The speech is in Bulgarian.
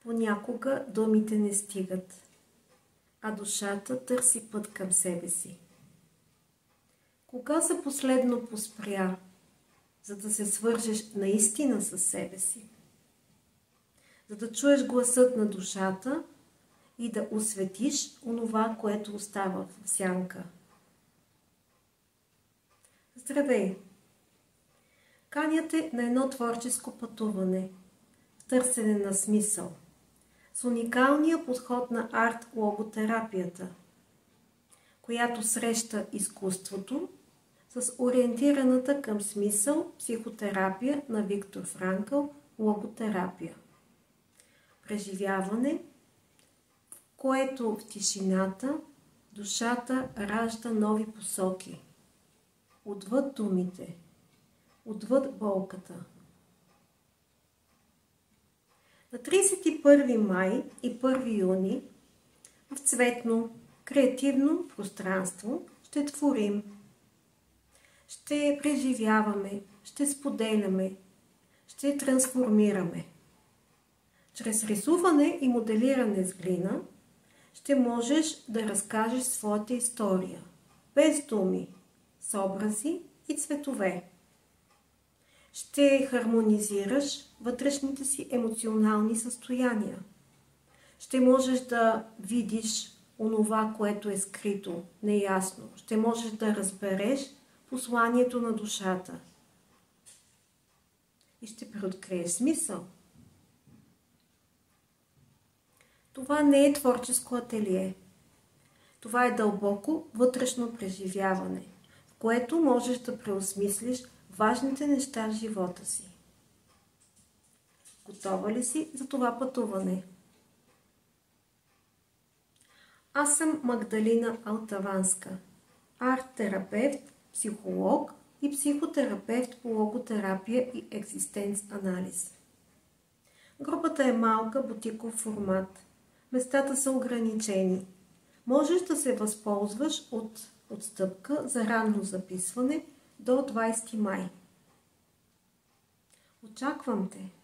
Понякога думите не стигат, а душата търси път към себе си. Кога за последно поспря, за да се свържеш наистина със себе си? За да чуеш гласът на душата и да осветиш онова, което остава в сянка. Здравей! Каня те на едно творческо пътуване, в търсене на смисъл, с уникалния подход на арт-логотерапията, която среща изкуството с ориентираната към смисъл психотерапия на Виктор Франкъл логотерапия. Преживяване, в което в тишината душата ражда нови посоки, отвъд думите, отвъд болката. На 31 май и 1 юни в цветно, креативно пространство ще творим. Ще преживяваме, ще споделяме, ще трансформираме. Чрез рисуване и моделиране с глина ще можеш да разкажеш своята история, без думи, с образи и цветове. Ще хармонизираш вътрешните си емоционални състояния. Ще можеш да видиш онова, което е скрито, неясно. Ще можеш да разбереш посланието на душата. И ще преоткриеш смисъл. Това не е творческо ателие. Това е дълбоко вътрешно преживяване, в което можеш да преосмислиш важните неща в живота си. Готова ли си за това пътуване? Аз съм Магдалина Алтаванска, арт-терапевт, психолог и психотерапевт по логотерапия и екзистенц-анализ. Групата е малка, бутиков формат. Местата са ограничени. Можеш да се възползваш от отстъпка за ранно записване до 20 май. Очаквам те!